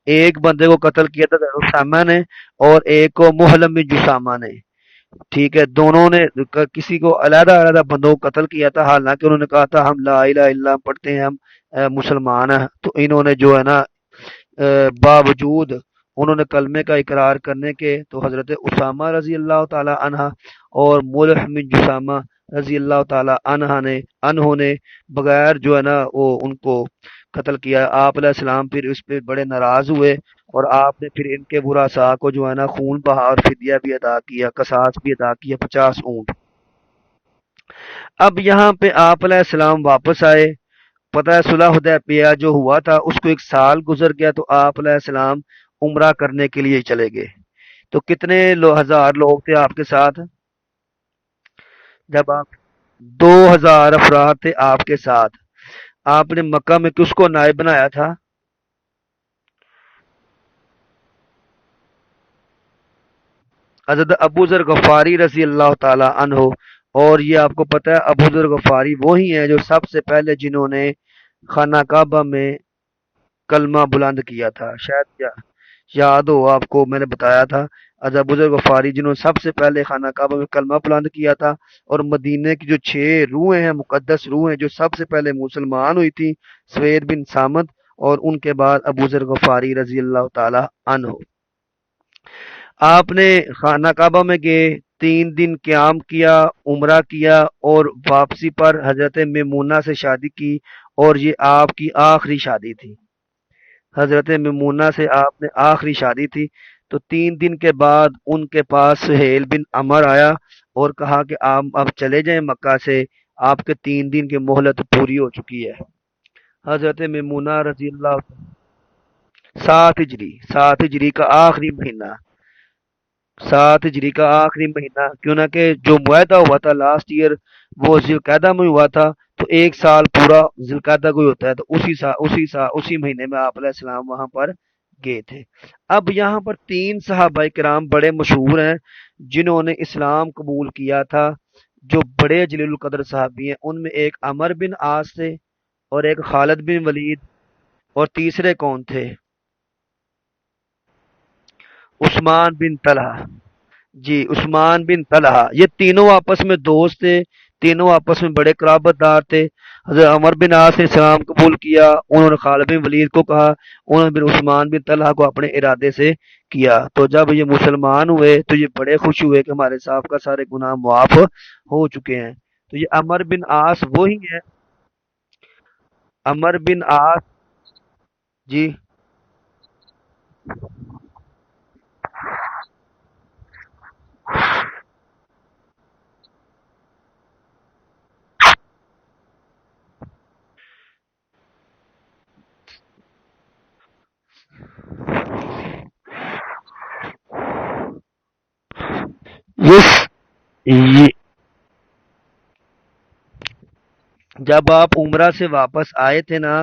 ایک بندے کو قتل کیا تھا اسامہ نے، اور ایک کو محلم بن جسامہ نے، ٹھیک ہے، دونوں نے کسی کو علیحدہ علیحدہ بندوں کو قتل کیا تھا حالانکہ انہوں نے کہا تھا ہم لا الہ الا اللہ پڑھتے ہیں، ہم مسلمان ہیں، تو انہوں نے جو ہے نا باوجود انہوں نے کلمے کا اقرار کرنے کے، تو حضرت اسامہ رضی اللہ تعالی عنہ اور ملحم بن جسامہ رضی اللہ تعالی انہوں نے بغیر جو ہے نا وہ ان کو قتل کیا۔ آپ علیہ السلام پھر اس پہ بڑے ناراض ہوئے اور آپ نے پھر ان کے براسا کو جو ہے نا خون بہا اور فدیہ بھی ادا کیا، قصاص بھی ادا کیا، 50 اونٹ۔ اب یہاں پہ آپ علیہ السلام واپس آئے، پتہ ہے صلح حدیبیہ جو ہوا تھا اس کو 1 سال گزر گیا، تو آپ علیہ السلام عمرہ کرنے کے لیے چلے گئے۔ تو کتنے ہزار لوگ تھے آپ کے ساتھ؟ جب آپ 2000 افراد تھے آپ کے ساتھ، آپ نے مکہ میں کس کو نائب بنایا تھا؟ حضرت ابو ذر غفاری رضی اللہ تعالی عنہ۔ اور یہ آپ کو پتہ ہے ابو ذر غفاری وہی ہیں جو سب سے پہلے جنہوں نے خانہ کعبہ میں کلمہ بلند کیا تھا، شاید یاد ہو آپ کو، میں نے بتایا تھا ابو ذر غفاری جنہوں نے سب سے پہلے خانہ کعبہ میں کلمہ بلند کیا تا، اور مدینے کی جو 6 روحیں ہیں، مقدس روحیں جو سب سے پہلے مسلمان ہوئی تھی، سوید بن سامت اور ان کے بعد ابو ذر غفاری رضی اللہ تعالی عنہ۔ آپ نے خانہ کعبہ میں گئے، 3 دن قیام کیا، عمرہ کیا، اور واپسی پر حضرت میمونہ سے شادی کی، اور یہ آپ کی آخری شادی تھی۔ حضرت میمونہ سے آپ نے آخری شادی تھی۔ تو 3 دن کے بعد ان کے پاس سہیل بن عمر آیا اور کہا کہ آپ اب چلے جائیں مکہ سے، آپ کے 3 دن کی مہلت پوری ہو چکی ہے۔ حضرت میمونہ رضی اللہ 7 ہجری کا آخری مہینہ، 7 ہجری کا آخری مہینہ، کیوں نہ کہ جو معاہدہ ہوا تھا لاسٹ ایئر وہ ذوالقعدہ میں ہوا تھا، تو 1 سال پورا ذوالقعدہ کو ہی ہوتا ہے، تو اسی مہینے میں آپ علیہ السلام وہاں پر گئے تھے۔ اب یہاں پر 3 صحابہ کرام بڑے مشہور ہیں جنہوں نے اسلام قبول کیا تھا، جو بڑے جلیل القدر صحابی ہیں۔ ان میں ایک عمر بن عاص تھے، اور ایک خالد بن ولید، اور تیسرے کون تھے؟ عثمان بن طلحہ۔ جی، عثمان بن طلحہ، یہ تینوں آپس میں دوست تھے، تینوں آپس میں بڑے قرابت دار تھے۔ حضرت عمر بن عاص نے اسلام قبول کیا، انہوں نے خالد بن ولید کو کہا، انہوں نے پھر عثمان بن طلحہ کو اپنے ارادے سے کیا۔ تو جب یہ مسلمان ہوئے تو یہ بڑے خوش ہوئے کہ ہمارے صاحب کا سارے گناہ معاف ہو چکے ہیں۔ تو یہ عمر بن عاص وہی ہے، عمر بن عاص۔ جی یس یہ جب آپ عمرہ سے واپس آئے تھے نا،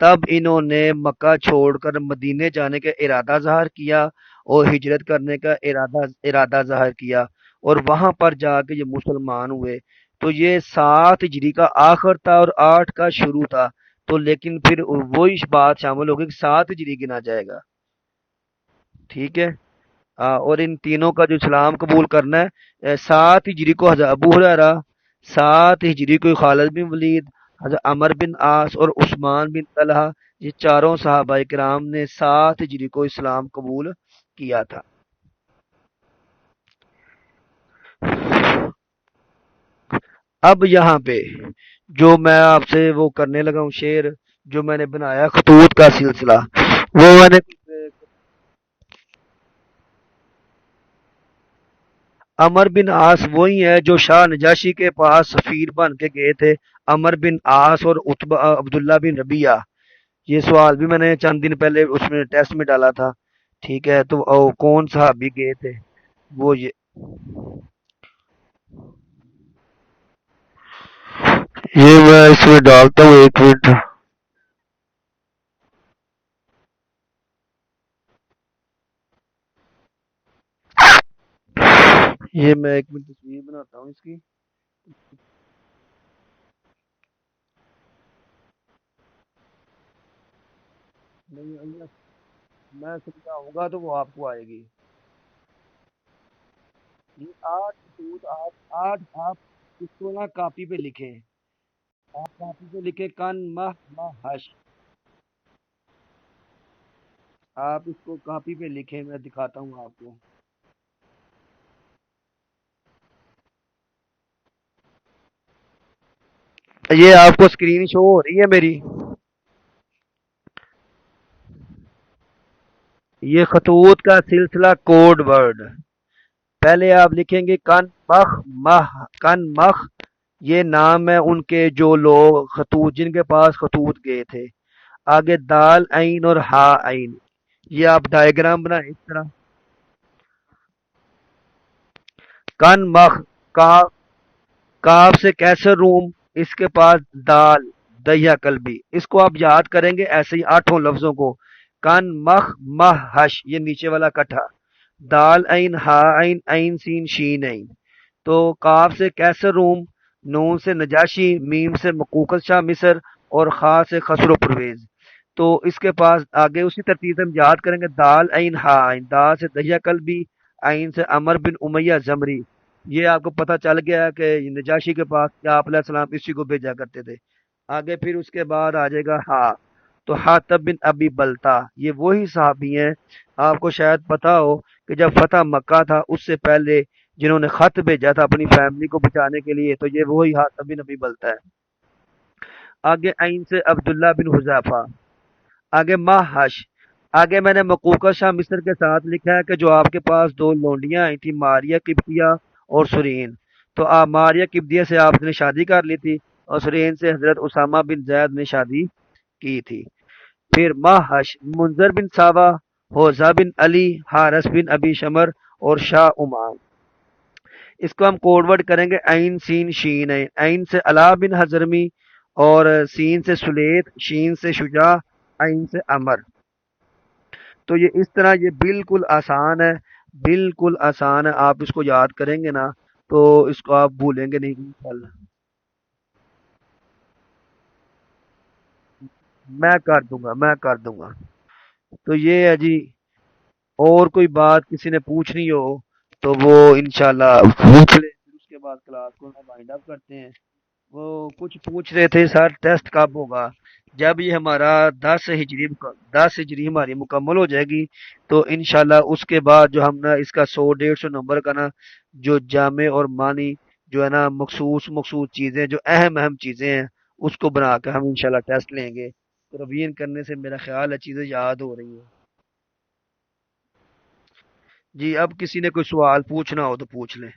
تب انہوں نے مکہ چھوڑ کر مدینے جانے کا ارادہ ظاہر کیا، اور ہجرت کرنے کا ارادہ ظاہر کیا، اور وہاں پر جا کے یہ مسلمان ہوئے۔ تو یہ 7 ہجری کا آخر تھا اور 8 کا شروع تھا، تو لیکن پھر وہی بات شامل ہوگی کہ 7 ہجری گنا جائے گا، ٹھیک ہے۔ اور ان تینوں کا جو اسلام قبول کرنا ہے، 7 ہجری کو حضرت ابو ہریرہ، 7 ہجری کو خالد بن ولید، حضرت عمر بن عاص اور عثمان بن طلحہ، یہ چاروں صحابہ کرام نے 7 ہجری کو اسلام قبول کیا تھا۔ اب یہاں پہ جو میں آپ سے وہ کرنے لگا ہوں شعر، جو میں نے بنایا خطوط کا سلسلہ، وہ میں نے عمر بن عاص وہی ہے جو شاہ نجاشی کے پاس سفیر بن کے گئے تھے، عمر بن عاص اور عبداللہ بن ربیعہ۔ یہ سوال بھی میں نے چند دن پہلے اس میں ٹیسٹ میں ڈالا تھا، ٹھیک ہے۔ تو کون صحابی گئے تھے؟ وہ یہ میں اس میں ڈالتا ہوں، 1 منٹ۔ یہ میں 1 منٹ تصویر بناتا ہوں اس کی۔ نہیں اللہ، میں سمجھاؤں گا تو وہ آپ کو آئے گی۔ یہ 8 خطوط، 8 آپ اس کو نا کاپی پہ لکھیں، آپ کاپی پہ لکھیں کن مہ مہ ہش، آپ اس کو کاپی پہ لکھیں، میں دکھاتا ہوں آپ کو۔ یہ آپ کو اسکرین شو ہو رہی ہے میری؟ یہ خطوط کا سلسلہ کوڈ ورڈ، پہلے آپ لکھیں گے کن مخ مہ، کن مخ یہ نام ہے ان کے جو لوگ خطوط جن کے پاس خطوط گئے تھے۔ آگے دال عین اور ہا عین، یہ آپ ڈائیگرام بنائیں اس طرح۔ کن مخ، کاف، کاف سے کیسر روم، اس کے پاس دال دہیا قلبی، اس کو آپ یاد کریں گے ایسے ہی 8 لفظوں کو، کن مخ مہ ہش یہ نیچے والا کٹھا، دال عین ہا عین عین سین شین عین۔ تو کاف سے کیسر روم، نون سے نجاشی، میم سے مقوقل شاہ مصر، اور خا سے خسرو پرویز۔ تو اس کے پاس آگے اسی ترتیب سے ہم یاد کریں گے دال عین ہا عین، دا سے دہیا قلبی، عین سے عمر بن امیہ زمری. یہ آپ کو پتہ چل گیا ہے کہ نجاشی کے پاس کیا آپ علیہ السلام اسی کو بھیجا کرتے تھے. آگے پھر اس کے بعد آ جائے گا ہا، تو حاتب بن ابی بلتا، یہ وہی صحابی ہیں آپ کو شاید پتا ہو کہ جب فتح مکہ تھا اس سے پہلے جنہوں نے خط بھیجا تھا اپنی فیملی کو بچانے کے لیے، تو یہ وہی حاتب بن ابی بلتا ہے. آگے عین سے عبداللہ بن حذیفہ. آگے ماہش. آگے میں نے مقوقہ شاہ مصر کے ساتھ لکھا ہے کہ جو آپ کے پاس دو لونڈیاں آئی تھی، ماریہ قبطیہ اور سرین. تو آپ ماریہ قبطیہ سے آپ نے شادی کر لی تھی اور سرین سے حضرت اسامہ بن زید نے شادی کی تھی. پھر ماہش، منظر بن ساوا، حوزہ بن علی، حارث بن ابی شمر اور شاہ عمان. اس کو ہم کوڈ ورڈ کریں گے عین سین شین ہے. عین سے علا بن حضرمی اور سین سے سلیت، شین سے شجاع، عین سے عمر. تو یہ اس طرح یہ بالکل آسان ہے، بالکل آسان ہے. آپ اس کو یاد کریں گے نا تو اس کو آپ بھولیں گے نہیں انشاءاللہ. میں کر دوں گا، میں کر دوں گا. تو یہ ہے جی. اور کوئی بات کسی نے پوچھنی ہو تو وہ انشاءاللہ پوچھ لے، پھر اس کے بعد کلاس کو وائنڈ اپ کرتے ہیں. وہ کچھ پوچھ رہے تھے سر ٹیسٹ کب ہوگا. جب یہ ہمارا 10 ہجری ہماری مکمل ہو جائے گی تو انشاءاللہ اس کے بعد جو ہم نا اس کا 100 150 نمبر کا نا جو جامع اور معنی جو ہے نا مخصوص مخصوص چیزیں جو اہم اہم چیزیں ہیں اس کو بنا کے ہم انشاءاللہ ٹیسٹ لیں گے. تو روین کرنے سے میرا خیال ہے چیزیں یاد ہو رہی ہیں. جی اب کسی نے کوئی سوال پوچھنا ہو تو پوچھ لیں.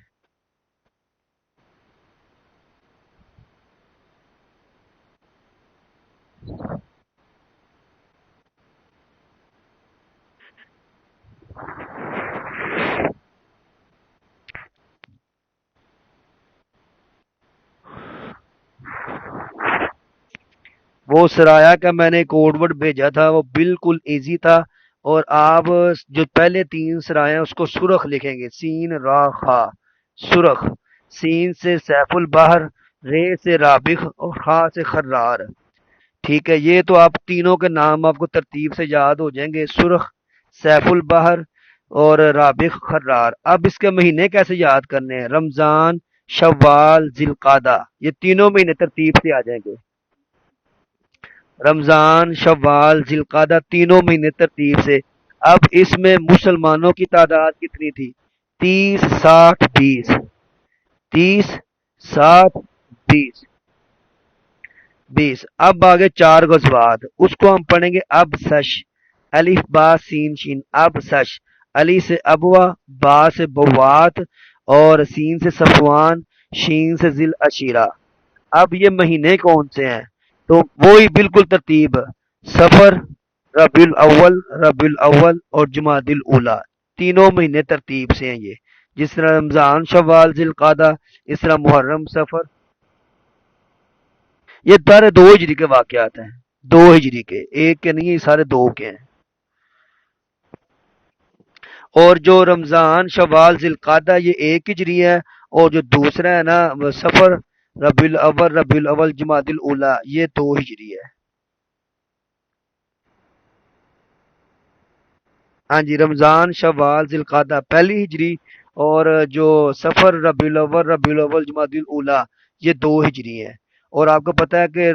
وہ سرایا کا میں نے کوڈ ورڈ بھیجا تھا وہ بالکل ایزی تھا. اور آپ جو پہلے 3 سرائے ہیں اس کو سرخ لکھیں گے، سین را خا، سرخ. سین سے سیف البحر، رے سے رابخ اور خا سے خرار. ٹھیک ہے، یہ تو آپ تینوں کے نام آپ کو ترتیب سے یاد ہو جائیں گے، سرخ، سیف البحر اور رابخ خرار. اب اس کے مہینے کیسے یاد کرنے ہیں؟ رمضان، شوال، ذی القعدہ، یہ تینوں مہینے ترتیب سے آ جائیں گے. رمضان، شوال، ذی القعدہ تینوں مہینے ترتیب سے. اب اس میں مسلمانوں کی تعداد کتنی تھی؟ 30 60 20. 30 60 20 20. اب آگے 4 غزوات اس کو ہم پڑھیں گے اب سش، الف با سین شین، اب سش. علی سے ابوا، با سے بوات اور سین سے صفوان، شین سے ذی العشیرہ. اب یہ مہینے کون سے ہیں؟ تو وہی بالکل ترتیب، سفر، ربیع الاول، ربیع الاول اور جمادی الاولیٰ، تینوں مہینے ترتیب سے ہیں. یہ جس طرح رمضان، شوال، ذی القعدہ، اس طرح محرم، سفر. یہ سارے 2 ہجری کے واقعات ہیں، 2 ہجری کے، ایک کے نہیں، یہ سارے 2 کے ہیں. اور جو رمضان، شوال، ذی القعدہ یہ 1 ہجری ہے، اور جو دوسرا ہے نا سفر، ربیع الاول، جمادی الاولیٰ، یہ 2 ہجری ہے. ہاں جی، رمضان، شوال، ذی القعدہ 1 ہجری، اور جو سفر، ربیع الاول، جمادی الاولیٰ، یہ 2 ہجری ہیں. اور آپ کو پتہ ہے کہ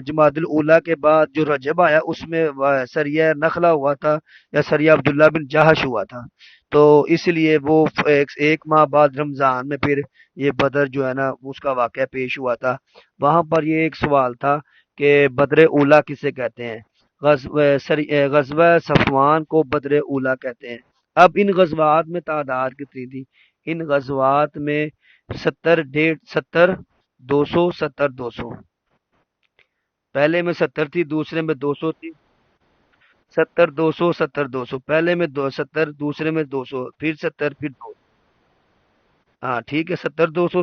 جمادی الاولیٰ کے بعد جو رجب آیا اس میں سریہ نخلا ہوا تھا یا سریہ عبداللہ بن جہش ہوا تھا. تو اس لیے وہ ایک ماہ بعد رمضان میں پھر یہ بدر جو ہے نا اس کا واقعہ پیش ہوا تھا. وہاں پر یہ ایک سوال تھا کہ بدر اولا کسے کہتے ہیں؟ غزوہ صفوان کو بدر اولا کہتے ہیں. اب ان غزوات میں تعداد کتنی تھی؟ ان غزوات میں 70 150 70 200 70 200. پہلے میں 70 تھی، دوسرے میں 200 تھی. 70 200 70 200، پہلے میں 70، دوسرے میں 200، پھر 70، پھر 200. ہاں ٹھیک ہے، 70 200.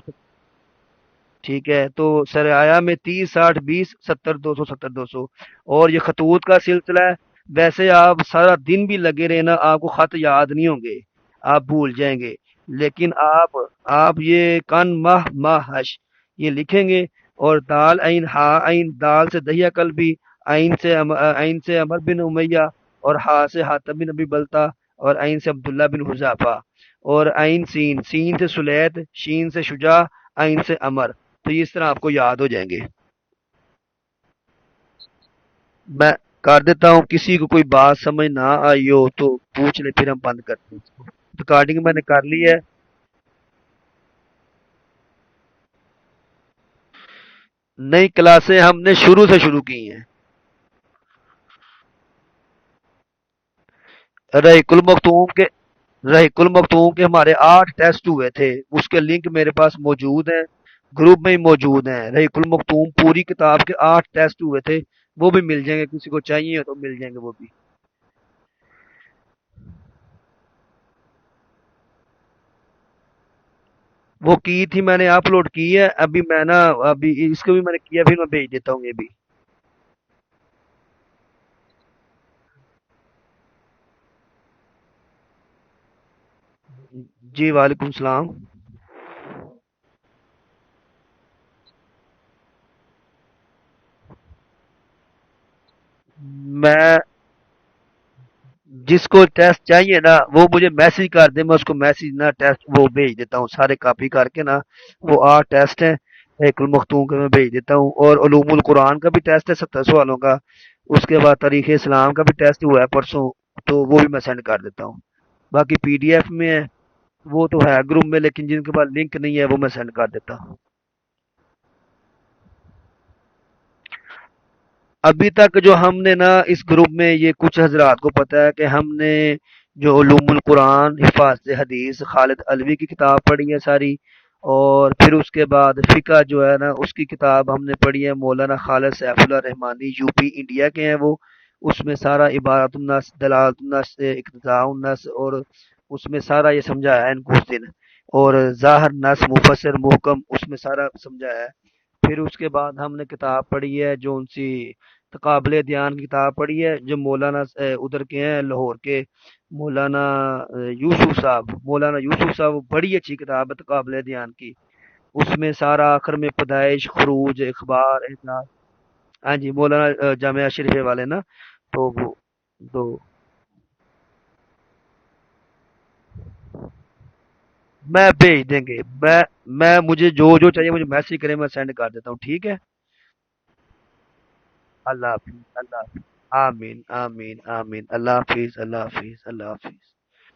ٹھیک ہے، تو سرآیا میں 30 60 20 70 200 70 200. اور یہ خطوط کا سلسلہ ہے. ویسے آپ سارا دن بھی لگے رہے نا آپ کو خط یاد نہیں ہوں گے، آپ بھول جائیں گے. لیکن آپ یہ کن ماہ حش یہ لکھیں گے، اور دال عین ہا عین، دال سے دہیا قلبی، عین سے عمر بن امیہ، اور ہا سے حاتم بن ابی بلتا، اور عین سے عبداللہ بن حذافہ، اور عین سین، سین سے سلیت، شین سے شجاع، عین سے عمر. تو یہ اس طرح آپ کو یاد ہو جائیں گے. میں کر دیتا ہوں، کسی کو کوئی بات سمجھ نہ آئی ہو تو پوچھ لے، پھر ہم بند کرتے ہیں اس کو. ریکارڈنگ میں نے کر لی ہے. نئی کلاسیں ہم نے شروع سے شروع کی ہیں. رحیق المختوم کے رحیق المختوم کے ہمارے 8 ٹیسٹ ہوئے تھے، اس کے لنک میرے پاس موجود ہیں، گروپ میں ہی موجود ہیں. رحیق المختوم پوری کتاب کے 8 ٹیسٹ ہوئے تھے، وہ بھی مل جائیں گے، کسی کو چاہیے تو مل جائیں گے وہ بھی. وہ کی تھی، میں نے اپلوڈ کی ہے ابھی. میں نا ابھی اس کو بھی میں نے کیا، پھر میں بھیج دیتا ہوں یہ بھی. جی وعلیکم السلام. میں جس کو ٹیسٹ چاہیے نا وہ مجھے میسج کر دے، میں اس کو میسج نا ٹیسٹ وہ بھیج دیتا ہوں، سارے کاپی کر کے نا. وہ 8 ٹیسٹ ہیں ایک المختوم کے، میں بھیج دیتا ہوں. اور علوم القرآن کا بھی ٹیسٹ ہے 70 سوالوں کا. اس کے بعد تاریخ اسلام کا بھی ٹیسٹ ہوا ہے پرسوں، تو وہ بھی میں سینڈ کر دیتا ہوں. باقی پی ڈی ایف میں ہے، وہ تو ہے گروپ میں، لیکن جن کے پاس لنک نہیں ہے وہ میں سینڈ کر دیتا ہوں. ابھی تک جو ہم نے نا اس گروپ میں، یہ کچھ حضرات کو پتا ہے کہ ہم نے جو علوم القرآن، حفاظت حدیث، خالد علوی کی کتاب پڑھی ہے ساری. اور پھر اس کے بعد فقہ جو ہے نا اس کی کتاب ہم نے پڑھی ہے، مولانا خالد سیف اللہ رحمانی، یو پی انڈیا کے ہیں وہ. اس میں سارا عبارت النص، دلالت النص، اقتضاء النص، اور اس میں سارا یہ سمجھایا ہے ان کو اس دن. اور ظاہر نص، مفسر، محکم، اس میں سارا سمجھایا ہے. پھر اس کے بعد ہم نے کتاب پڑھی ہے جو ان سی تقابل دیان کی کتاب پڑھی ہے، جو مولانا ادھر کے ہیں لاہور کے، مولانا مولانا یوسف صاحب بڑی اچھی کتاب ہے تقابل دیان کی. اس میں سارا آخر میں پیدائش، خروج، اخبار، احداث. ہاں جی، مولانا جامعہ شریف والے نا. تو وہ تو میں بھیج دیں گے. میں مجھے جو چاہیے مجھے میسج کرے، میں سینڈ کر دیتا ہوں. ٹھیک ہے. اللہ حافظ. اللہ حافظ. آمین آمین آمین. اللہ حافظ. اللہ حافظ. اللہ حافظ.